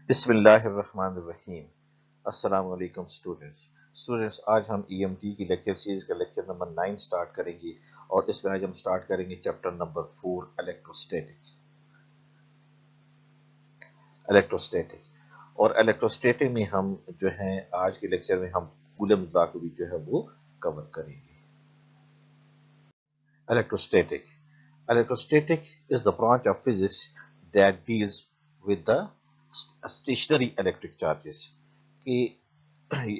बिस्मिल्लाहिर्रहमानिर्रहीम। अस्सलाम वालेकुम स्टूडेंट्स, आज हम ईएमटी की लेक्चर सीरीज का लेक्चर नंबर 9 स्टार्ट करेंगे और इसमें आज हम स्टार्ट करेंगे चैप्टर नंबर 4 इलेक्ट्रोस्टैटिक और इलेक्ट्रोस्टैटिक में हम जो है आज के लेक्चर में हम कूलम्स लॉ को भी जो है वो कवर करेंगे। Electrostatic electrostatic is the branch of physics that deals with the stationary electric charges कि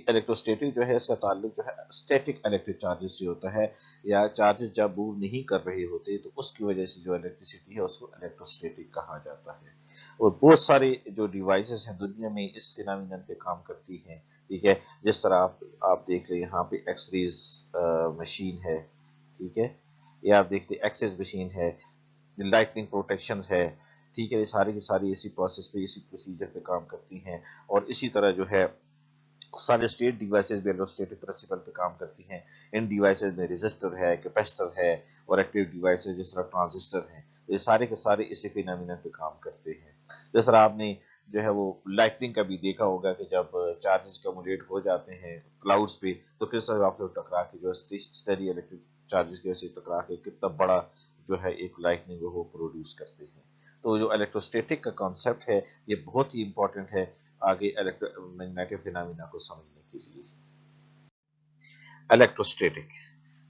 इलेक्ट्रोस्टैटिक जो है इसका ताल्लुक जो है स्टैटिक इलेक्ट्रिक चार्जेस से होता है या चार्जेस जब मूव नहीं कर रहे होते तो उसकी वजह से जो इलेक्ट्रिसिटी है उसको इलेक्ट्रोस्टैटिक कहा जाता है। और बहुत सारे जो डिवाइसेस हैं दुनिया में इस फिनोमिनन पे काम करती हैं। ठीक है, जिस तरह आप देख रहे हैं यहाँ पे एक्सरेज मशीन है। ठीक है, ये आप देखते हैं एक्सेस मशीन है, लाइटनिंग प्रोटेक्शन है। ठीक है, ये सारी की सारी इसी प्रोसेस पे इसी प्रोसीजर पे काम करती हैं। और इसी तरह जो है सारे स्टेट डिवाइसेस भी इलेक्ट्रोस्टैटिक प्रिंसिपल पे काम करती हैं। इन डिवाइसेस में रेजिस्टर है, कैपेसिटर है और एक्टिव डिवाइसेस जिस तरह ट्रांजिस्टर हैं, ये सारे के सारे इसी फिनोमिनन पे काम करते हैं। जिस तरह आपने जो है वो लाइटनिंग का भी देखा होगा कि जब चार्जेस कम्युलेट हो जाते हैं क्लाउड्स पे तो किस तरह आप लोग टकरा के जो स्टेशनरी इलेक्ट्रिक चार्जेस की वजह से टकरा के कितना बड़ा जो है एक लाइटनिंग वो प्रोड्यूस करते हैं। तो जो इलेक्ट्रोस्टैटिक का कॉन्सेप्ट है ये बहुत ही इंपॉर्टेंट है आगे इलेक्ट्रोमैग्नेटिक फिनोमेना को समझने के लिए। इलेक्ट्रोस्टैटिक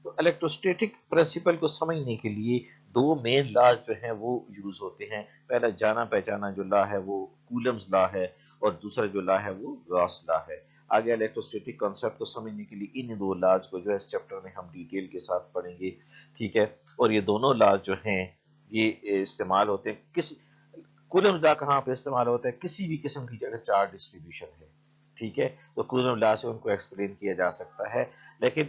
तो इलेक्ट्रोस्टैटिक प्रिंसिपल को समझने के लिए दो मेन लॉज जो हैं वो यूज होते हैं। पहला जाना पहचाना जो लॉ है वो कूलम्स लॉ है और दूसरा जो लॉ है वो गॉस लॉ है। आगे इलेक्ट्रोस्टैटिक कॉन्सेप्ट को समझने के लिए इन दो लॉज को जो है इस चैप्टर में हम डिटेल के साथ पढ़ेंगे। ठीक है, और ये दोनों लॉज जो हैं ये इस्तेमाल होते हैं किसी कूलम्स लॉ कहाँ पे इस्तेमाल होता है, किसी भी किस्म की जगह चार्ज डिस्ट्रीब्यूशन है। ठीक है, तो कूलम्स लॉ से उनको एक्सप्लेन किया जा सकता है, लेकिन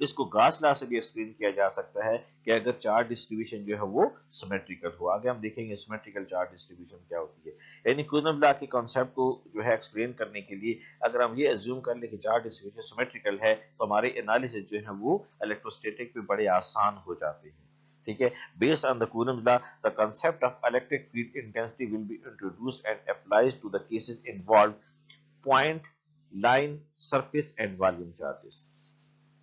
इसको गॉस लॉ से भी एक्सप्लेन किया जा सकता है कि अगर चार्ज डिस्ट्रीब्यूशन जो है वो सिमेट्रिकल हो। आगे हम देखेंगे सिमेट्रिकल चार्ज डिस्ट्रीब्यूशन क्या होती है। यानी कूलम्स लॉ के कॉन्सेप्ट को जो है एक्सप्लेन करने के लिए अगर हम ये अज्यूम कर ले कि चार्ज डिस्ट्रीब्यूशन सिमेट्रिकल है तो हमारे एनालिसिस जो है वो इलेक्ट्रोस्टैटिक पे बड़े आसान हो जाते हैं। ठीक है, based on the Coulomb's law, the concept of electric field intensity will be introduced and applies to the cases involved point, line, surface and volume charges।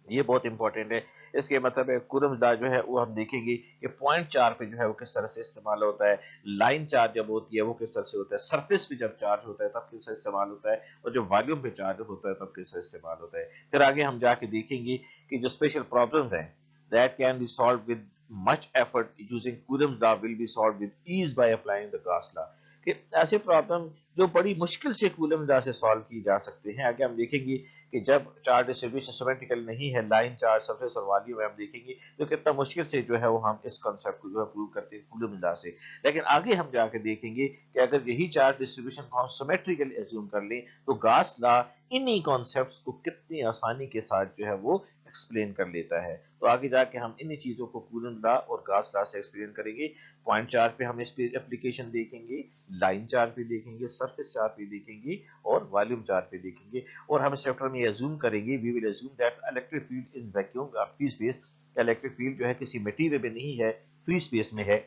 ये बहुत इंपॉर्टेंट है। इसके मतलब है कूलम्स लॉ जो है वो हम देखेंगे कि पॉइंट चार्ज पे जो है वो किस तरह से इस्तेमाल होता है, लाइन चार्ज जब होती है वो किस तरह से होता है, सरफेस पे जब चार्ज होता है तब किस तरह इस्तेमाल होता है और जब वॉल्यूम पे चार्ज होता है तब किस तरह इस्तेमाल होता है। फिर आगे हम जाके देखेंगे कि जो स्पेशल प्रॉब्लम्स हैं that can be solved with much effort using Coulomb's law will be solved with ease by applying the Gauss law। कि ऐसे प्रॉब्लम जो बड़ी मुश्किल से कूलम्स लॉ से सॉल्व की जा सकते हैं। आगे हम देखेंगे कि जब चार्ज डिस्ट्रीब्यूशन सिमेट्रिकल नहीं है, लाइन चार्ज सरफेस और वॉल्यूम हम देखेंगे तो कितना मुश्किल से जो है वो हम इस कॉन्सेप्ट को जो है प्रूव करते हैं कूलम्स लॉ से। लेकिन आगे हम जाके देखेंगे कि अगर यही चार्ज डिस्ट्रीब्यूशन को हम सिमेट्रिकल एज्यूम कर लें तो गॉस लॉ इन्हीं कॉन्सेप्ट्स को कितनी आसानी के साथ जो है वो एक्सप्लेन कर लेता है। तो आगे जाके हम इन चीजों को कूलम्स लॉ और गॉस लॉ से एक्सप्लेन करेंगे। पॉइंट चार्ज पे हम इस पे एप्लीकेशन देखेंगे, लाइन चार्ज पे देखेंगे, सरफेस चार्ज पे देखेंगे और वॉल्यूम चार्ज पे देखेंगे। और हम इस चैप्टर में अज्यूम करेंगे, we will assume that electric field in vacuum और फ्री स्पेस। इलेक्ट्रिक फील्ड जो है किसी मटेरियल में नहीं है, फ्री स्पेस में है।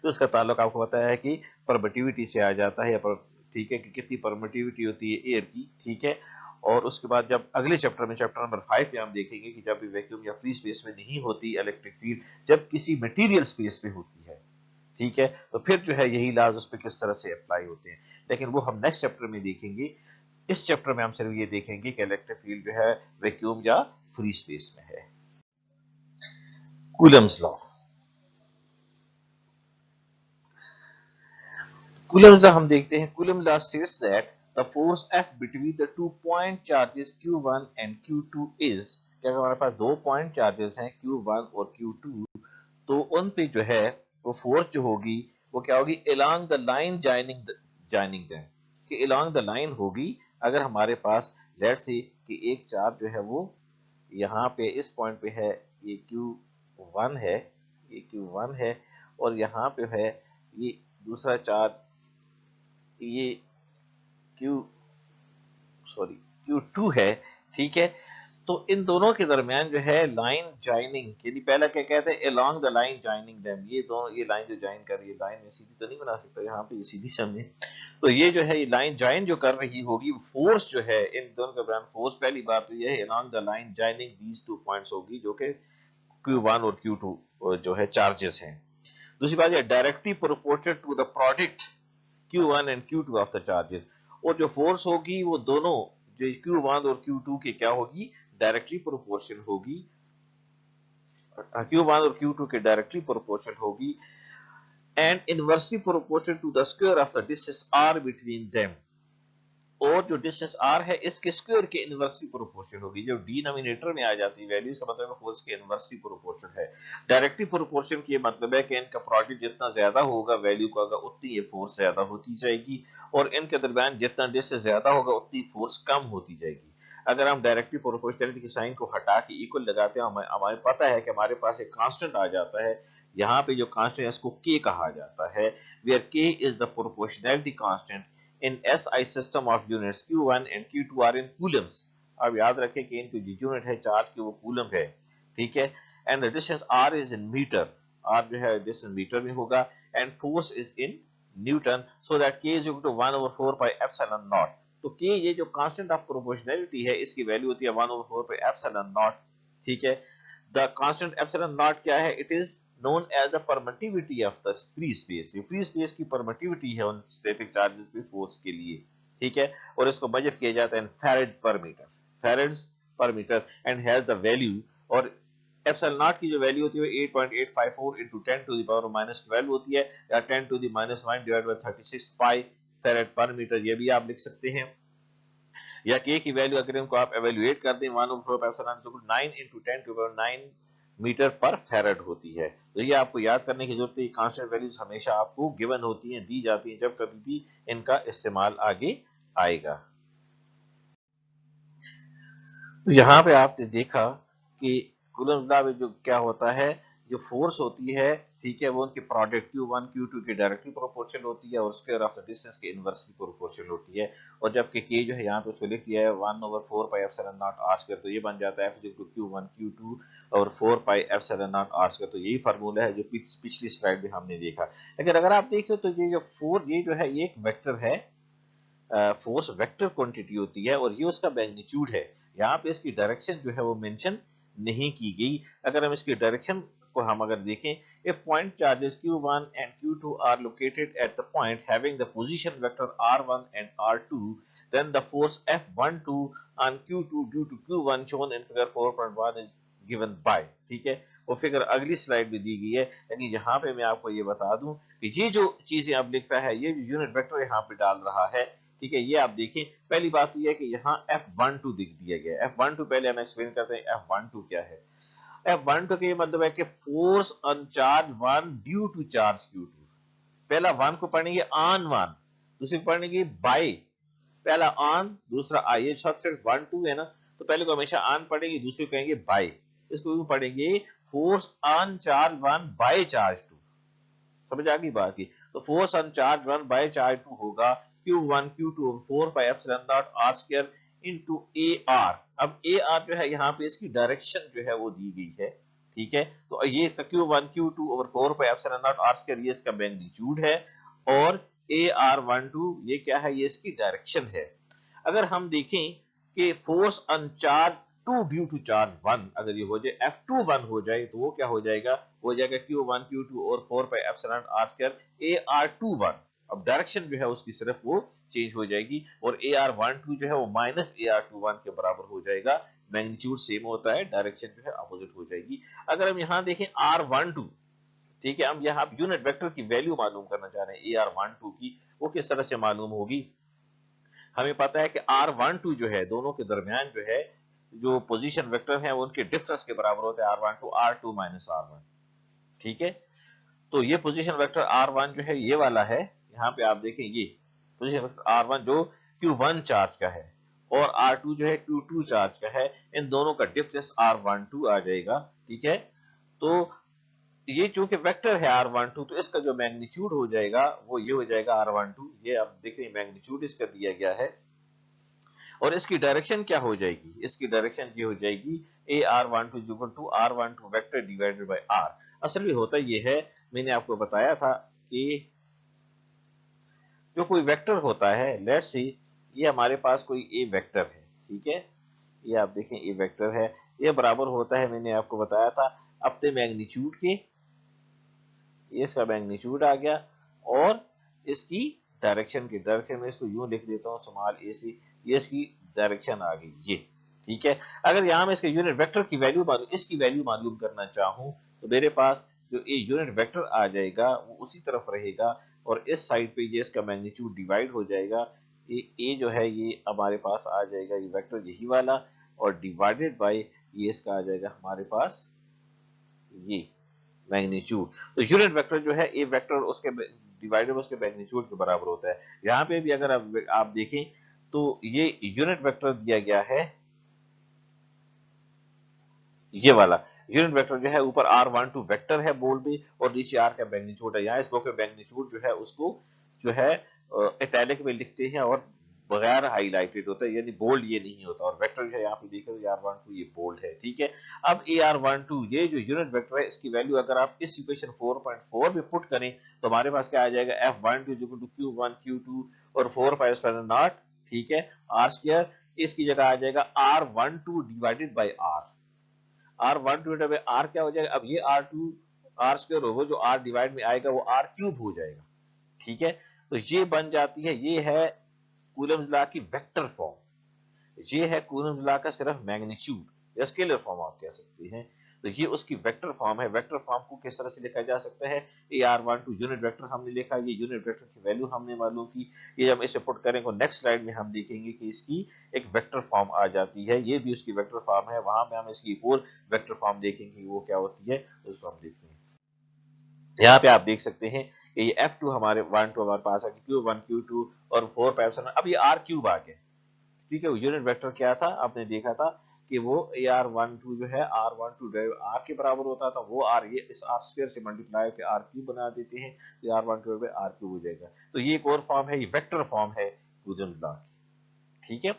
तो इसका ताल्लुक आपको पता है कि परमिटिविटी से आ जाता है या ठीक है कि कितनी परमिटिविटी होती है एयर की। ठीक है, और उसके बाद जब अगले चैप्टर में चैप्टर नंबर 5 में हम देखेंगे कि जब भी वैक्यूम या फ्री स्पेस में नहीं होती इलेक्ट्रिक फील्ड, जब किसी मटेरियल स्पेस में होती है। ठीक है, तो फिर जो है यही लॉज उस पर किस तरह से अप्लाई होते हैं, लेकिन वो हम नेक्स्ट चैप्टर में देखेंगे। इस चैप्टर में हम सिर्फ ये देखेंगे कि इलेक्ट्रिक फील्ड जो है वैक्यूम या फ्री स्पेस में है। कूलम्स लॉ कूलम्स लॉ हम देखते हैं। Coulomb's law states that the force F between the 2 point charges Q1 and Q2 is, क्या हमारे पास दो पॉइंट चार्जेस हैं Q1 और Q2, तो उन पे जो है वो फोर्स जो होगी वो क्या होगी, along the line joining them, कि along the line होगी। अगर हमारे पास लेट्स से कि एक चार्ज जो है वो यहाँ पे इस पॉइंट पे है, ये Q1 है, ये Q1 है और यहाँ पे है ये दूसरा चार्ज, ये Q2 है। ठीक है, तो इन दोनों के दरमियान जो है लाइन ज्वाइनिंग, यानी पहला क्या कहते हैं, along the line joining them, ये दोनों, ये लाइन जो ज्वाइन कर रही है, लाइन में सीधी तो नहीं बना सकता यहाँ पे, ये सीधी समझे। तो ये जो है ये लाइन ज्वाइन जो कर रही होगी, फोर्स जो है इन दोनों के दरमियान, फोर्स पहली बात तो ये है along the line joining these two points होगी, जो कि Q1 और Q2 जो है चार्जेस हैं। दूसरी बात ये directly proportional to the product Q1 and Q2 of the charges, और जो फोर्स होगी वो दोनों जो Q1 और Q2 के क्या होगी, डायरेक्टली प्रोपोर्शनल होगी, Q1 और Q2 के डायरेक्टली प्रोपोर्शनल होगी, and inversely proportional to the square of the distance r between them, और जो डिस्टेंस r है इसके स्क्वायर के इनवर्सली प्रोपोर्शनल होगी। जो डिनोमिनेटर में आ जाती है वैल्यू, इसका मतलब है फोर्स के इनवर्सली प्रोपोर्शनल है। डायरेक्टली प्रोपोर्शनल की मतलब है कि इनका प्रोडक्ट जितना ज्यादा होगा वैल्यू का, अगर उतनी ये फोर्स ज्यादा होती जाएगी, और इनके दरमियान जितना डिस्टेंस ज्यादा होगा उतनी फोर्स कम होती जाएगी। अगर हम डायरेक्टली प्रोपोर्शनलिटी के साइन को हटा के इक्वल लगाते हैं, हमें पता है कि हमारे पास एक कांस्टेंट आ जाता है। यहाँ पे जो कांस्टेंट है इसको k कहा जाता है, where k is the proportionality constant in SI system of units Q1 and Q2 are in coulombs। अब याद रखें कि इनकी जो यूनिट है चार्ज की वो कूलम है, ठीक है। And the distance R is in metre, R जो है डिस्टेंस मीटर में होगा, and force is in newton, so that K is equal to 1/4 pi epsilon naught. तो K ये जो कांस्टेंट ऑफ प्रोपोर्शनलिटी है इसकी वैल्यू होती है 1/4 पाई एप्सिलॉन नॉट, ठीक है। द कांस्टेंट एप्सिलॉन नॉट क्या है, it is known as the permittivity of the free space। ये फ्री स्पेस की परमिटिविटी है उन स्टैटिक चार्जेस पे फोर्स के लिए, ठीक है। और इसको मेजर किया जाता है इन फैराड पर मीटर, फैराड्स पर metre, and has the value, और एप्सिलॉन नॉट की जो वैल्यू होती है 8.854 into 10 to the power -12 होती है, या 10 to the -1 divided by 36 pi farad पर मीटर, ये भी आप लिख सकते हैं। या के की वैल्यू अगर इनको आप एवेल्युएट कर दें 1/4 epsilon 9 into 10 to the power 9 metre पर फैराड होती है। तो ये आपको याद करने की जरूरत है, कांस्टेंट वैल्यूज हमेशा आपको गिवन होती हैं, दी जाती हैं, जब कभी भी इनका इस्तेमाल आगे आएगा। तो यहाँ पे आपने देखा कि कूलम्ब लॉ में जो क्या होता है, जो फोर्स होती है, ठीक है, वो उनके प्रोडक्ट Q1 Q2 के डायरेक्टली प्रोपोर्शनल होती है, और स्क्वायर ऑफ द डिस्टेंस के इनवर्सली प्रोपोर्शनल होती है। और जबकि K जो है यहाँ पे उसको लिख दिया है 1/4 pi epsilon not r square, तो ये बन जाता है F is equal to Q1 Q2 और 4 pi epsilon not r square. तो यही फार्मूला है जो पिछली स्लाइड में हमने देखा। लेकिन अगर आप देखो तो ये जो ये जो है ये एक वेक्टर है, फोर्स वेक्टर क्वांटिटी होती है, और ये उसका मैग्नीट्यूड है। यहाँ पे इसकी डायरेक्शन जो है वो मेंशन नहीं की गई। अगर हम इसकी डायरेक्शन को हम अगर देखें, if point charges Q1 and Q2 are located at the point having the position vector R1 and R2, then the force F12 on Q2 due to Q1 shown in figure 4.1 is given by, ठीक है। वो figure अगली slide में दी गई है। यानी यहाँ पे मैं आपको ये बता दूं कि ये जो चीजें अब लिख रहा है, ये जो यूनिट वेक्टर यहाँ पे डाल रहा है, ठीक है, ये आप देखिए। पहली बात तो यह है कि यहाँ F12 दिख दिया गया है। F12 पहले हम एक्सप्लेन करते हैं F12 क्या है। F12 का ये मतलब है कि force on charge 1 due to charge Q2। पहला 1 को पढ़ेंगे ऑन 1, दूसरे को पढ़ेंगे बाय, पहला ऑन दूसरा आई, ये शॉर्ट 1 2 है ना, तो पहले को हमेशा ऑन पढ़ेंगे, दूसरे को कहेंगे बाय। इसको पढ़ेंगे force on charge 1 by charge 2। समझ आ गई बात की। तो force on charge 1 by charge 2 होगा Q1 Q2 4 pi epsilon not r square into AR। अब AR जो है यहाँ पे इसकी डायरेक्शन जो है वो दी गई है, ठीक है। तो ये इसका Q1 Q2 over 4 pi epsilon not r square, ये इसका मैग्नीट्यूड है, और AR12 ये क्या है, ये इसकी डायरेक्शन है। अगर हम देखें कि force on charge 2 due to charge 1 अगर ये हो जाए F21 हो जाए, तो वो क्या हो जाएगा, हो जाएगा Q1 Q2 और 4 pi epsilon r square AR21। अब डायरेक्शन जो है उसकी सिर्फ वो चेंज हो जाएगी, और AR12 जो है वो माइनस AR21 के बराबर हो जाएगा। मैग्नीट्यूड सेम होता है, डायरेक्शन जो है अपोजिट हो जाएगी। अगर हम यहाँ देखें R12, ठीक है, हम यहाँ यूनिट वेक्टर की वैल्यू मालूम करना चाह रहे हैं AR12 की, वो किस तरह से मालूम होगी। हमें पता है कि R12 जो है दोनों के दरमियान जो है जो पोजीशन वेक्टर है उनके डिफरेंस के बराबर होते हैं R12 R2 माइनस R1, ठीक है। तो ये पोजीशन वेक्टर R1 जो है ये वाला है, यहाँ पे आप देखें ये पोजीशन वेक्टर R1 जो Q1 चार्ज का है, और R2 जो है Q2 चार्ज का है, इन दोनों का डिफरेंस R12 आ जाएगा, ठीक है। तो ये चूंकि वेक्टर है R12, तो इसका जो मैग्नीट्यूड हो जाएगा वो ये हो जाएगा R12। ये आप देख रहे हैं मैग्नीट्यूड इसका दिया गया है, और इसकी डायरेक्शन क्या हो जाएगी, इसकी डायरेक्शन ये हो जाएगी AR12 is equal to R12 vector divided by R। असल में होता ये है, मैंने आपको बताया था कि जो कोई वेक्टर होता है, लेट्स सी ये हमारे पास कोई ए वेक्टर है, ठीक है, ये आप देखें ए वेक्टर है, ये बराबर होता है, मैंने आपको बताया था अपने मैग्नीट्यूड के, ये इसका मैग्नीट्यूड आ गया, और इसकी डायरेक्शन की, डायरेक्शन में इसको यूं लिख देता हूं स्मॉल ए सी, ये इसकी डायरेक्शन आ गई ये, ठीक है। अगर यहाँ मैं इसके यूनिट वेक्टर की वैल्यू मालूम, इसकी वैल्यू मालूम करना चाहूं, तो मेरे पास जो ये यूनिट वेक्टर आ जाएगा वो उसी तरफ रहेगा, और इस साइड पे ये इसका मैग्नीट्यूड डिवाइड हो जाएगा, ये ए जो है ये हमारे पास आ जाएगा ये वेक्टर यही वाला, और डिवाइडेड बाय ये इसका आ जाएगा हमारे पास ये मैग्नीट्यूड। तो यूनिट वेक्टर जो है ए वेक्टर उसके डिवाइडेड उसके मैग्नीट्यूड के बराबर होता है। यहाँ पे भी अगर आप देखें तो ये यूनिट वेक्टर दिया गया है, ये वाला यूनिट वेक्टर जो है ऊपर R12 वेक्टर है बोल्ड में, और नीचे R का मैग्नीट्यूड है। यहाँ इसको के मैग्नीट्यूड जो है उसको जो है इटैलिक में लिखते हैं और बगैर हाईलाइटेड होता है, यानी बोल्ड ये नहीं होता, और वेक्टर जो है यहाँ पे देखें तो R12 ये बोल्ड है, ठीक है। अब AR12 ये जो यूनिट वेक्टर है इसकी वैल्यू अगर आप इस इक्वेशन 4.4 में पुट करें तो हमारे पास क्या आ जाएगा, F12 Q1 Q2 और 4 पाई एप्सिलॉन नॉट, ठीक है, R स्क्वायर, इसकी जगह आ जाएगा R12 divided by R। R1 divided by R क्या हो जाएगा, अब ये R2 R स्क्वायर होगा, जो R डिवाइड में आएगा वो R क्यूब हो जाएगा, ठीक है। तो ये बन जाती है, ये है कूलम्स लॉ की वेक्टर फॉर्म, ये है कूलम्स लॉ का सिर्फ मैग्नीट्यूड या स्केलर फॉर्म आप कह सकते हैं। तो ये उसकी वेक्टर फॉर्म है। वेक्टर फॉर्म को किस तरह से लिखा जा सकता है, AR12 यूनिट वेक्टर हमने लिखा, ये यूनिट वेक्टर की वैल्यू हमने मालूम की, ये जब इसे पुट करेंगे नेक्स्ट स्लाइड में हम देखेंगे कि इसकी एक वेक्टर फॉर्म आ जाती है, ये भी उसकी वेक्टर फॉर्म है, वहां पे हम इसकी एक और वेक्टर फॉर्म देखेंगे वो क्या होती है, उसको हम देखते हैं। यहाँ पे आप देख सकते हैं कि ये F2 हमारे 1 2 हमारे पास आ गया, Q1 Q2 और 4 5 7, अब ये R क्यूब आ गया, ठीक है। यूनिट वेक्टर क्या था, आपने देखा था कि वो AR12 जो है R12 R के बराबर होता था, वो R ये इस R स्क्वायर से मल्टीप्लाई करके R क्यूब बना देते हैं, तो R12 R क्यूब हो जाएगा। तो ये एक और फॉर्म है, ये वेक्टर फॉर्म है कूलम्स लॉ की, ठीक है।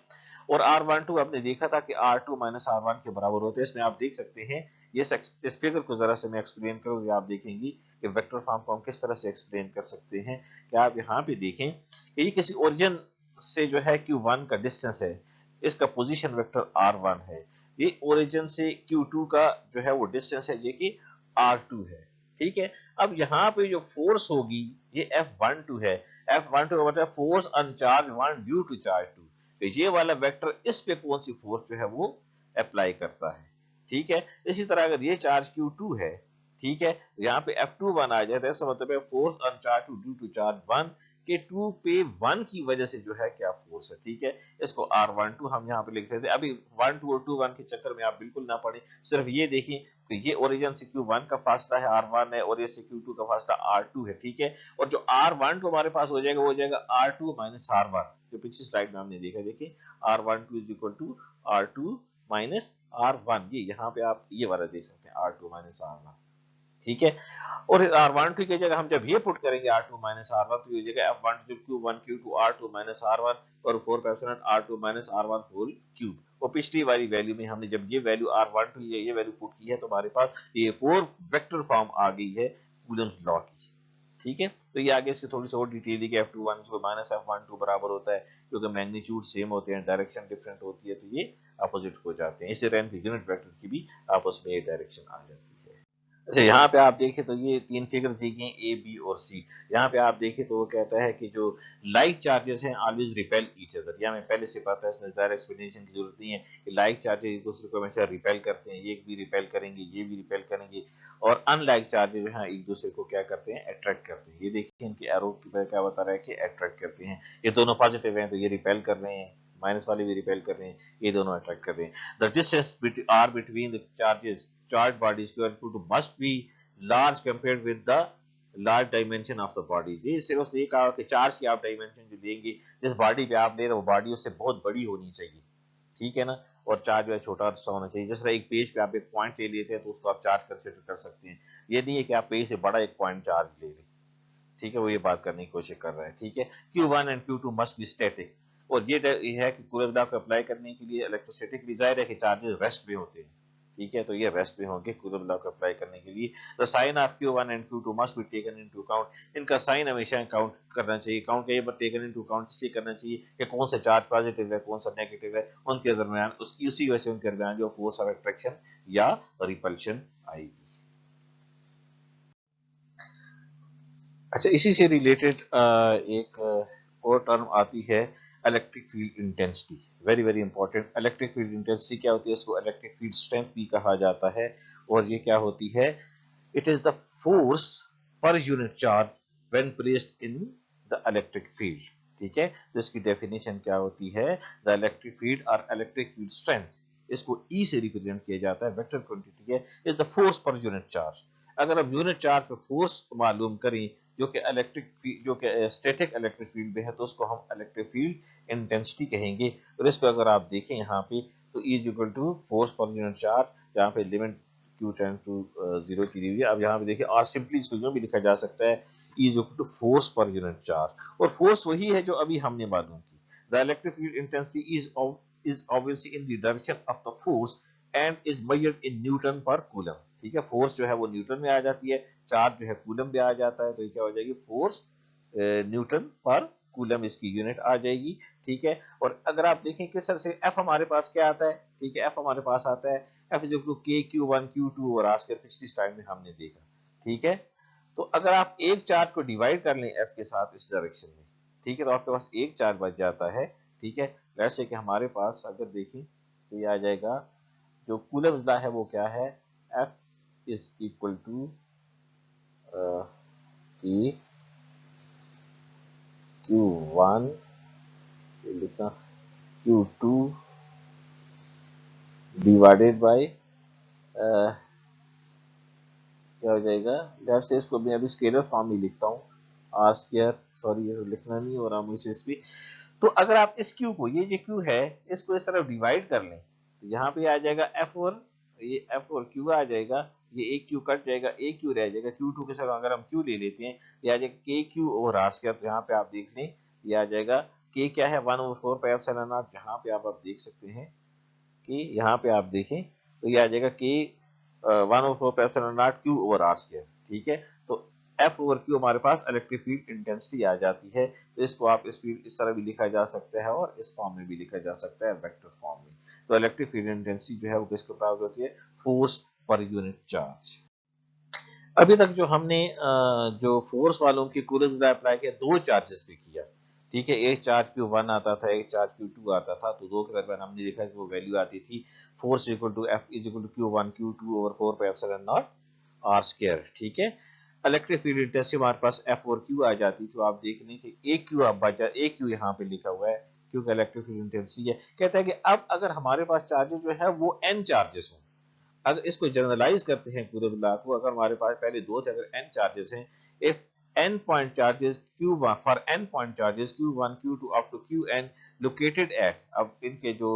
और R12 आपने देखा था कि R2 माइनस R1 के बराबर होते हैं। इसमें आप देख सकते हैं, ये इस फिगर को जरा से मैं एक्सप्लेन करूँ, आप देखेंगे कि वेक्टर फॉर्म को हम किस तरह से एक्सप्लेन कर सकते हैं। कि आप यहाँ पे देखें कि ये किसी ओरिजिन से जो है Q1 का डिस्टेंस है, इसका पोजीशन वेक्टर R1 है, ये ओरिजिन से Q2 का जो है वो डिस्टेंस है, ये कि R2 है, ठीक है। अब यहाँ पे जो फोर्स होगी ये F12 है, F12 का मतलब force on charge 1 due to charge 2, तो ये वाला वेक्टर इस पे कौन सी फोर्स जो है वो अप्लाई करता है, ठीक है। इसी तरह अगर ये चार्ज Q2 है, ठीक है, यहाँ पे F21 आ जाए तो ऐसा मतलब है force on charge 2 due to charge 1 के 2 पे 1 की वजह से जो है क्या फोर्स है, ठीक है। इसको R12 हम यहाँ पे लिख देते हैं। अभी 1 2 और 2 1 के चक्कर में आप बिल्कुल ना पड़े, सिर्फ ये देखें कि ये ओरिजिन से Q1 का फासला है R1 है, और ये से Q2 का फासला R2 है, ठीक है। और जो R12 हमारे पास हो जाएगा वो हो जाएगा R2 माइनस R1, जो पिछली स्लाइड में हमने देखा, देखिए R12 is equal to R2 minus R1, ये यहाँ पे आप ये वाला देख सकते हैं R2 माइनस R1, ठीक है। और R12 की जगह हम जब ये पुट करेंगे R2 माइनस R1, तो ये जगह F12 Q1 Q2 R2 minus R1 और 4 पैप्सिलॉन R2 minus R1 whole cube. और पिछली वाली वैल्यू में हमने जब ये वैल्यू R12 ये वैल्यू पुट की है, तो हमारे पास ये एक और वेक्टर फॉर्म आ गई है कूलम्स लॉ की, ठीक है। तो ये आगे इसकी थोड़ी सी और डिटेल दी कि F21 जो माइनस F12 बराबर होता है, क्योंकि मैग्नीट्यूड सेम होते हैं, डायरेक्शन डिफरेंट होती है, तो ये अपोजिट हो जाते हैं। इसी तरह यूनिट वेक्टर की भी आपस में एक डायरेक्शन आ जाती है। अच्छा, यहाँ पे आप देखें तो ये तीन फिगर दी गई ए बी और सी। यहाँ पे आप देखें तो वो कहता है कि जो लाइक चार्जेस हैं ऑलवेज रिपेल ईच अदर, या हमें पहले से पता है, इसमें ज़्यादा एक्सप्लेनेशन की जरूरत नहीं है कि लाइक चार्जेस एक दूसरे को हमेशा रिपेल करते हैं, ये भी रिपेल करेंगे, ये भी रिपेल करेंगे, और अनलाइक चार्जेस जो है एक दूसरे को क्या करते हैं, अट्रैक्ट करते हैं। ये देखिए इनकी एरो क्या बता रहा है कि अट्रैक्ट करते हैं, ये दोनों पॉजिटिव हैं तो ये रिपेल कर रहे हैं, माइनस वाले भी रिपेल कर रहे हैं, ये दोनों अट्रैक्ट कर रहे हैं। The distance R between the charges charged bodies must be large compared with the large dimension of the bodies। ये सिर्फ ये कहा कि चार्ज की आप डायमेंशन जो लेंगे, जिस बॉडी पे आप ले रहे हो वो बॉडी उससे बहुत बड़ी होनी चाहिए, ठीक है ना, और चार्ज जो है छोटा सा होना चाहिए। जिस तरह एक पेज पे आप एक पॉइंट ले लेते हैं तो उसको आप चार्ज कंसिडर कर सकते हैं, ये नहीं है कि आप पेज से बड़ा एक पॉइंट चार्ज ले लें, ठीक है। वो ये बात करने की कोशिश कर रहा है, ठीक है। Q1 and Q2 must B static, और ये है कि कूलम्स लॉ को अप्लाई करने के लिए इलेक्ट्रोस्टैटिक ज़ाहिर है कि चार्जेस रेस्ट में होते हैं, ठीक है, तो ये रेस्ट में होंगे कूलम्स लॉ को अप्लाई करने के लिए। The sign of Q1 and Q2 must be taken into account. इनका साइन हमेशा काउंट करना चाहिए। काउंट ये टेकन इनटू अकाउंट इसलिए करना चाहिए कि कौन सा चार्ज पॉजिटिव है कौन सा नेगेटिव है, उनके दरमियान उसकी उसी वजह से उनके दरमियान जो फोर्स ऑफ अट्रैक्शन या रिपल्शन आएगी। अच्छा, इसी से रिलेटेड एक और टर्म आती है electric field intensity. Very very important. Electric field intensity क्या होती है? इसको इलेक्ट्रिक फील्ड स्ट्रेंथ भी कहा जाता है। और ये क्या होती है? It is the force per unit charge when placed in the electric field. ठीक है, तो इसकी डेफिनेशन क्या होती है? द इलेक्ट्रिक फील्ड और इलेक्ट्रिक फील्ड स्ट्रेंथ, इसको ई से रिप्रेजेंट किया जाता है, वेक्टर क्वांटिटी है, is the force per unit charge. अगर हम यूनिट चार्ज पे फोर्स मालूम करें जो कि स्टैटिक इलेक्ट्रिक फील्ड में है, तो उसको हम इलेक्ट्रिक फील्ड इंटेंसिटी कहेंगे। और इसको अगर आप देखें यहाँ पे, तो E is equal to force per unit charge, यहाँ पे लिमिट Q टेंड टू 0 की दी हुई है। अब यहाँ पे देखिए, और सिंपली इसको जो भी लिखा जा सकता है, E is equal to force per unit charge, और फोर्स वही है जो अभी हमने मालूम की। The electric field intensity is obviously in the direction of the force and is measured in newton per coulomb. ठीक है, फोर्स जो है वो न्यूटन में आ जाती है, चार्ज जो है कूलम में आ जाता है, तो ये क्या हो जाएगी? फोर्स न्यूटन पर कूलम इसकी यूनिट आ जाएगी। ठीक है, और अगर आप देखें किस तरह से एफ हमारे पास क्या आता है, ठीक है, एफ हमारे पास आता है एफ इज इक्वल टू के Q1 Q2 और आज के पिछली स्लाइड में हमने देखा। ठीक है, तो अगर आप एक चार्ज को डिवाइड कर लें एफ के साथ इस डायरेक्शन में, ठीक है, तो आपके पास एक चार्ज बच जाता है। ठीक है, वैसे कि हमारे पास अगर देखें तो ये आ जाएगा, जो कूलम्स लॉ है वो क्या है? एफ इज इक्वल टू के Q1 लिखा Q2 डिवाइडेड बाय क्या हो जाएगा? लेट से इसको मैं अभी स्केलर फॉर्म में लिखता हूँ, आर स्क्वायर, सॉरी ये लिखना नहीं हो रहा मुझसे इस भी। तो अगर आप इस क्यू को, ये जो क्यू है, इसको इस तरफ डिवाइड कर लें, तो यहाँ पे आ जाएगा एफ और ये एफ और क्यू आ जाएगा, ये एक क्यू कट जाएगा, एक क्यू रह जाएगा, क्यू टू के साथ अगर हम क्यू ले लेते हैं, ये आ जाएगा के क्यू और आर स्क्वायर। तो यहाँ पे आप देख लें, ये आ जाएगा के क्या है? 1/4 पाई एप्सिलॉन नॉट। यहाँ पे आप देख सकते हैं कि यहाँ पे आप देखें तो ये आ जाएगा के 1/4 pi epsilon naught Q over R square. ठीक है, तो एफ ओवर क्यू हमारे पास इलेक्ट्रिक फील्ड इंटेंसिटी आ जाती है। तो इसको आप इस तरह भी लिखा जा सकता है और इस फॉर्म में भी लिखा जा सकता है, वेक्टर फॉर्म में। तो इलेक्ट्रिक फील्ड इंटेंसिटी जो है वो किसके बराबर होती है? Force per unit charge. अभी तक जो हमने जो फोर्स वालों की कूलम्स लॉ अप्लाई किया, दो चार्जेस पे किया। ठीक है, एक चार्ज Q1 आता था, एक चार्ज Q2 आता था, तो दो के दरमियान हमने देखा कि वो वैल्यू आती थी force equal to F is equal to Q1 Q2 over 4 pi epsilon naught R square. ठीक है, इलेक्ट्रिक फील्ड इंटेंसिटी हमारे पास एफ और क्यू आ जाती, तो आप देख लें कि एक क्यू आप बचा, एक क्यू यहाँ पे लिखा हुआ है क्योंकि इलेक्ट्रिक फील्ड इंटेंसिटी है। कहता है कि अब अगर हमारे पास चार्जेस जो है वो n चार्जेस हों, अगर इसको जनरलाइज करते हैं पूरे ब्लॉक को, अगर हमारे पास पहले दो थे, अगर n चार्जेस हैं, if n point charges Q1 for n point charges Q1 Q2 up to Qn located at, अब इनके जो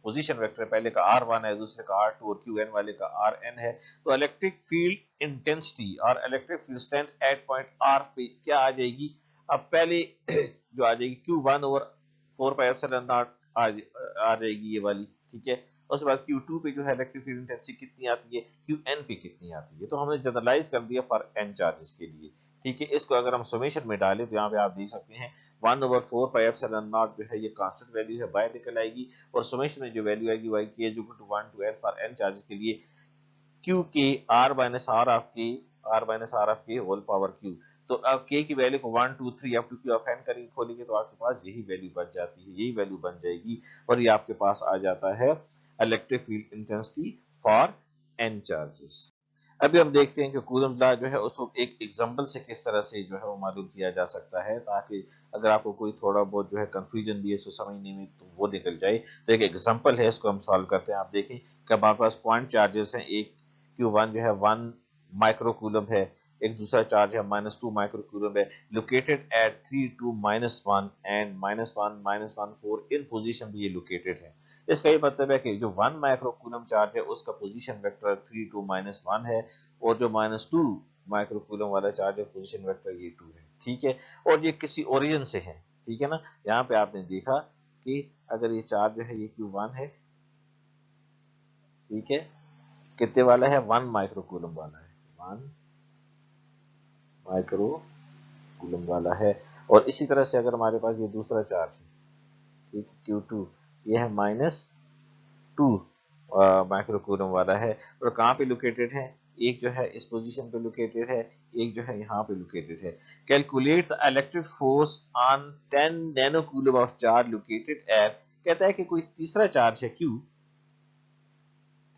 पोजीशन वेक्टर पहले का R1 है, दूसरे का R2 और Qn वाले का Rn है, तो इलेक्ट्रिक फील्ड इंटेंसिटी और electric field strength eight point R पे क्या आ जाएगी? अब पहले जो आ जाएगी Q1 over 4 pi epsilon naught आ जाएगी ये वाली। ठीक है, उसके बाद Q2 पे जो है इलेक्ट्रिक फील्ड इंटेंसिटी कितनी आती है, Qn पे कितनी आती है, तो हमने जनरलाइज कर दिया फॉर n चार्जेस के लिए। ठीक है, इसको अगर हम समेशन में डालें तो यहाँ पे आप देख सकते हैं 1/4 पाई एप्सिलॉन नॉट जो है ये कांस्टेंट वैल्यू है, बाहर निकल आएगी, और समेशन में जो वैल्यू आएगी वही k is equal to 1 to n for n charges के लिए q के r minus R of K whole power q। तो अब k की वैल्यू को 1 2 3 up to q of n करेंगे, खोलेंगे, तो आपके पास यही वैल्यू बच जाती है, यही वैल्यू बन जाएगी, और ये आपके पास आ जाता है electric field intensity for n charges. अभी हम देखते हैं कि कूलम्ब लॉ जो है उसको एक एग्जांपल से किस तरह से जो है वो मालूम किया जा सकता है, ताकि अगर आपको कोई थोड़ा बहुत जो है कंफ्यूजन भी है इसको समझने में तो वो निकल जाए। तो एक एग्जांपल है, इसको हम सॉल्व करते हैं। आप देखें कि हमारे पास पॉइंट चार्जेस हैं, एक Q1 जो है 1 माइक्रो कूलम है, एक दूसरा चार्ज है -2 माइक्रो कूलम है, located at 3 2 -1 and -1 -1 4 in position भी ये लोकेटेड है। इसका ये मतलब है कि जो 1 माइक्रो कूलम चार्ज है उसका पोजीशन वेक्टर 3 2 -1 है, और जो -2 माइक्रो कूलम वाला चार्ज है पोजीशन वेक्टर ये 2 है। ठीक है, और ये किसी ओरिजिन से है। ठीक है ना, यहाँ पे आपने देखा कि अगर ये चार्ज जो है ये Q1 है, ठीक है, कितने वाला है, 1 माइक्रो कूलम वाला है, 1 माइक्रो कूलम वाला है। और इसी तरह से अगर हमारे पास ये दूसरा चार्ज है, ठीक, Q2, ये है -2 माइक्रो कूलम वाला है, और कहाँ पे लोकेटेड है, एक जो है इस पोजीशन पे लोकेटेड है, एक जो है यहाँ पे लोकेटेड है। Calculate the electric force on 10 nano coulomb of charge located at, कहता है कि कोई तीसरा चार्ज है Q,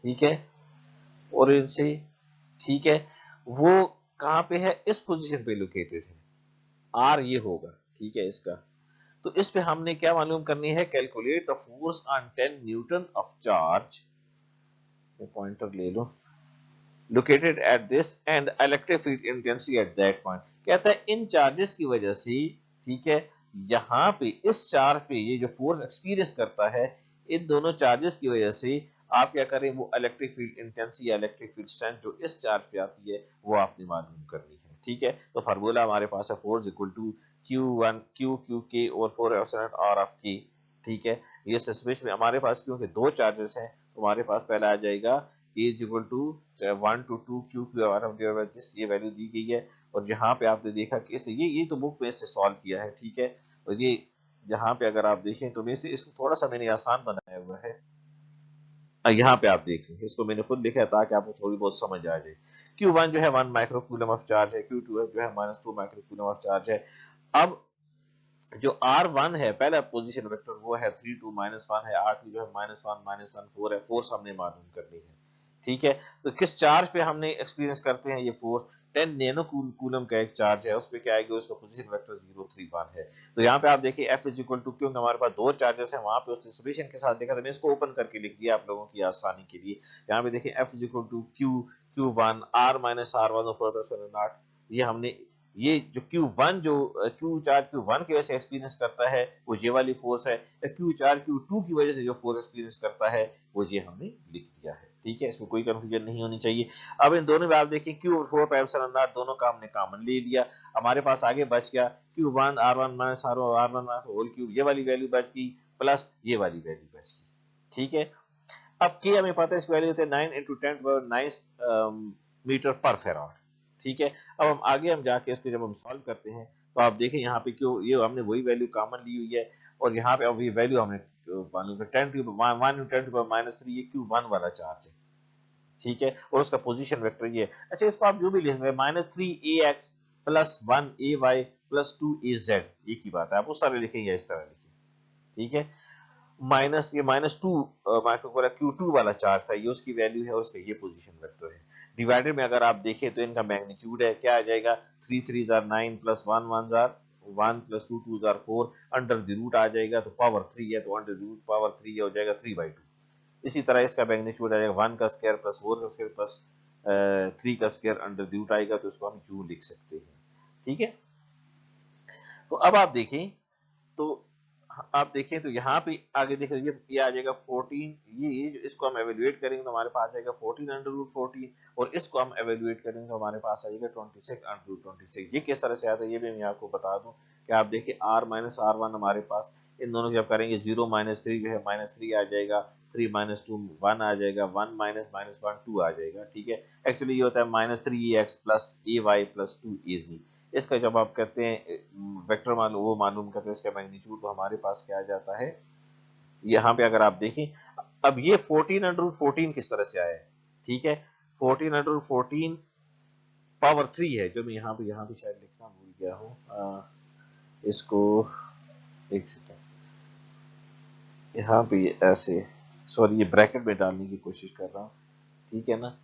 ठीक है, और इनसे, ठीक है, वो कहाँ पे है, इस पोजीशन पे लोकेटेड है, आर ये होगा, ठीक है इसका। तो इस पे हमने क्या मालूम करनी है, calculate the force on 10 newton of charge, pointer ले लो, located at this end electric field intensity at that point. कहता है इन चार्जेस की वजह से, ठीक है, यहाँ पे इस चार्ज पे ये जो फोर्स एक्सपीरियंस करता है, इन दोनों चार्जेस की वजह से आप क्या करें, वो इलेक्ट्रिक फील्ड इंटेंसिटी या इलेक्ट्रिक फील्ड स्ट्रेंथ जो इस चार्ज पे आती है वो आपने मालूम करनी है, ठीक है। तो फार्मूला हमारे पास है, force equal to Q1 Q के और 4 R ऑफ K, ठीक है। ये सस्पेंस में हमारे पास क्योंकि दो चार्जेस हैं, तो हमारे पास पहला आ जाएगा K is equal to 1 to 2 Q this, ये वैल्यू दी गई है। और यहाँ पे आपने देखा कि इसे ये तो बुक में से सॉल्व किया है, ठीक है। और ये यहाँ पे अगर आप देखें तो वैसे इसको थोड़ा सा मैंने आसान बनाया हुआ है, यहाँ पे आप देख लें, इसको मैंने खुद लिखा है ताकि आपको थोड़ी बहुत समझ आ जाए। Q1 जो है 1 माइक्रो कूलम ऑफ चार्ज है, Q2 जो है -2 माइक्रो कूलम ऑफ चार्ज है। अब जो R1 है पहला पोजीशन वेक्टर वो है 3 2 -1 है, R2 जो है -1 -1 4 है, फोर्स हमने मालूम करनी है, ठीक है। तो किस चार्ज पे हमने एक्सपीरियंस करते हैं ये फोर्स, 10 नैनो कूलम का एक चार्ज है, उस पे क्या आएगा, उसका पोजीशन वेक्टर 0 3 1 है। तो यहाँ पे आप देखिए F इज इक्वल टू, क्योंकि हमारे पास दो चार्जेस हैं, वहां पे उसने सब्स्टिट्यूशन के साथ देखा था, मैं इसको ओपन करके लिख दिया आप लोगों की आसानी के लिए। यहाँ पे देखिए F is equal to Q1 R minus R1 और ये हमने, ये जो Q1 जो Q चार्ज Q1 की वजह से एक्सपीरियंस करता है वो ये वाली फोर्स है, Q चार्ज Q2 की वजह से जो फोर्स एक्सपीरियंस करता है वो ये हमने लिख दिया है, ठीक है। इसमें कोई कंफ्यूजन नहीं होनी चाहिए। अब इन दोनों में आप देखिए Q और 4 पाई एप्सिलॉन नॉट दोनों का हमने कॉमन ले लिया, हमारे पास आगे बच गया Q1 R1 minus R1 whole cube, ये वाली वैल्यू बच गई, प्लस ये वाली वैल्यू बच गई, ठीक है। अब K हमें पता है इसकी वैल्यू होती है 9 × 10⁹ मीटर पर फेराड, ठीक है। अब हम जाके इसको जब हम सॉल्व करते हैं तो आप देखें यहाँ पे क्यों, ये हमने वही वैल्यू कॉमन ली हुई है, और यहाँ पे अब ये वैल्यू हमने मालूम है 10 टू 1 × 10⁻³ ये Q1 वाला चार्ज है, ठीक है, और उसका पोजीशन वेक्टर ये है। अच्छा, इसको आप जो भी लिख सकते हैं -3ax + 1ay + 2az, एक ही बात है, आप उस तरह लिखें या इस तरह लिखें, ठीक है। माइनस ये -2 माइक्रोकोला Q2 वाला चार्ज था, ये उसकी वैल्यू है और उसका ये पोजीशन वेक्टर है। डिवाइडेड में अगर आप देखें तो इनका मैग्नीट्यूड है, क्या आ जाएगा, 3 3 are 9 + 1 1 are 1 + 2 2 are 4, under the root आ जाएगा, तो पावर 3 है तो अंडर द रूट पावर 3 हो जाएगा 3/2। इसी तरह इसका मैग्नीट्यूड आ जाएगा 1 का स्क्वायर + 4 का स्क्वायर + 3 का स्क्वायर अंडर द रूट आएगा, तो इसको हम यूं लिख सकते हैं, ठीक है। तो अब आप देखें, तो आप देखें तो यहाँ पे आगे देखें, ये आ जाएगा 14, ये जो इसको हम एवेल्युएट करेंगे तो हमारे पास आएगा 14 √14, और इसको हम एवेल्युएट करेंगे तो हमारे पास आएगा 26 √26। ये किस तरह से आता है ये भी मैं आपको बता दूं कि आप देखिए R माइनस R1 हमारे पास, इन दोनों जब करेंगे 0 -3 जो है -3 आ जाएगा, 3 -2 1 आ जाएगा, 1 -1 2 आ जाएगा, ठीक है। एक्चुअली ये होता है -3ax + ay + 2az। इसका जब आप कहते हैं वेक्टर मालूम, वो मालूम करते हैं इसका मैग्नीट्यूड, तो हमारे पास क्या आ जाता है, यहाँ पे अगर आप देखें, अब ये 14 √14 किस तरह से आया है, ठीक है। 14 √14 पावर 3 है, जो मैं यहाँ पे शायद लिखना भूल गया हूँ, इसको एक सेकंड, यहाँ पे ऐसे, सॉरी ये ब्रैकेट में डालने की कोशिश कर रहा हूँ, ठीक है ना,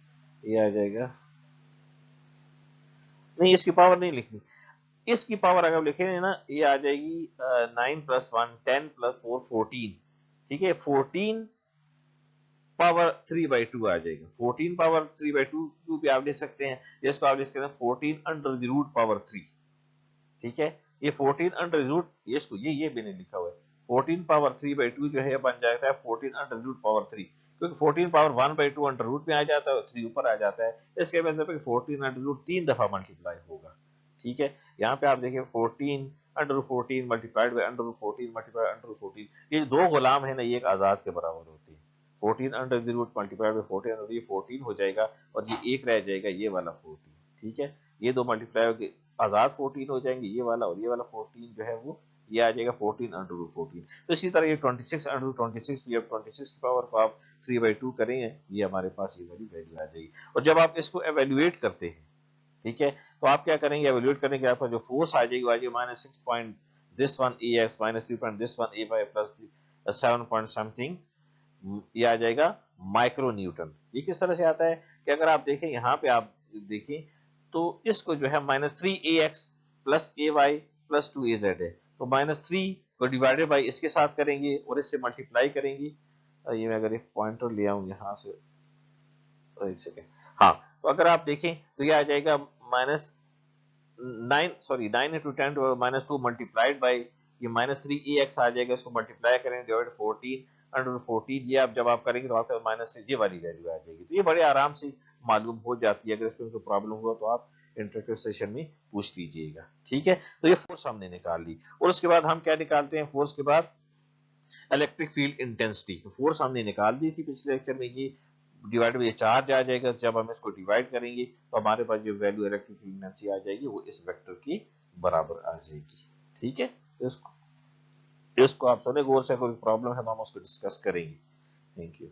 ये आ जाएगा, नहीं इसकी पावर नहीं लिखनी, इसकी पावर अगर लिखेंगे ना ये आ जाएगी 9 + 1 10 + 4 14, ठीक है। 14 पावर 3/2 आ जाएगा, 14 पावर 3/2 भी आप लिख सकते हैं, जिसको आप लिख सकते हैं 14 अंडर द रूट पावर 3, ठीक है। ये 14 अंडर द रूट, ये इसको ये मैंने लिखा हुआ है, 14 पावर 3/2 जो है बन जाता है 14 अंडर रूट पावर 3, क्योंकि 14 पावर 1/2 अंडर रूट में आ जाता है और 3 ऊपर आ जाता है, इसके मतलब 14 अंडर रूट 3 दफा मल्टीप्लाई होगा, ठीक है। यहाँ पे आप देखिए 14 under root 14 multiplied by under root 14 multiplied under root 14, ये दो गुलाम है ना, ये एक आजाद के बराबर होते हैं। 14 under the root multiplied by 14 under, ये 14 हो जाएगा और ये एक रह जाएगा, ये वाला 14। ठीक है, ये दो मल्टीप्लाई होकर आजाद 14 हो जाएंगे, ये वाला और ये वाला 14 जो है वो ये आ जाएगा 14 अंडर रूट 14। तो इसी तरह ये 26 अंडर रूट 26 भी, अब 26 की पावर को आप 3/2 करेंगे, ये हमारे पास ये वाली वैल्यू आ जाएगी। और जब आप इसको एवेल्युएट करते हैं, ठीक है, तो आप क्या करेंगे, एवेल्युएट करने के आपका जो फोर्स आ जाएगी, वो आ जाएगी minus 6 point this one A X minus 3 point this one A Y plus 7 point something, ये आ जाएगा माइक्रो न्यूटन। ये किस तरह से आता है कि अगर आप देखें यहाँ पे, आप देखें तो इसको जो है -3ax प्लस ए वाई प्लस 2az है, तो -3 को डिवाइडेड बाई इसके साथ करेंगे और इससे मल्टीप्लाई करेंगे। ये मैं अगर एक पॉइंटर ले आऊं यहाँ से, एक सेकेंड, हाँ, तो अगर आप देखें तो ये आ जाएगा -9 इंटू 10 मल्टीप्लाइड बाई ये -3ax आ जाएगा, इसको मल्टीप्लाई करेंगे डिवाइड 14 अंडर 14, ये आप जब आप करेंगे तो आपका माइनस से ये वाली वैल्यू आ जाएगी। तो ये बड़े आराम से मालूम हो जाती है, अगर इसमें कोई प्रॉब्लम हुआ तो आप इंटरेक्टिव सेशन में पूछ लीजिएगा। ठीक है, तो ये फोर्स हमने निकाल ली, और उसके बाद हम क्या निकालते हैं, फोर्स के बाद इलेक्ट्रिक फील्ड इंटेंसिटी। तो फोर्स हमने निकाल दी थी पिछले लेक्चर में, ये डिवाइड बाई चार्ज आ जाएगा, जब हम इसको डिवाइड करेंगे तो हमारे पास जो वैल्यू इलेक्ट्रिक फील्ड इंटेंसिटी आ जाएगी वो इस वेक्टर के बराबर आ जाएगी। ठीक है, इसको आप सुने गौर से, कोई प्रॉब्लम है तो हम उसको डिस्कस करेंगे। Thank you.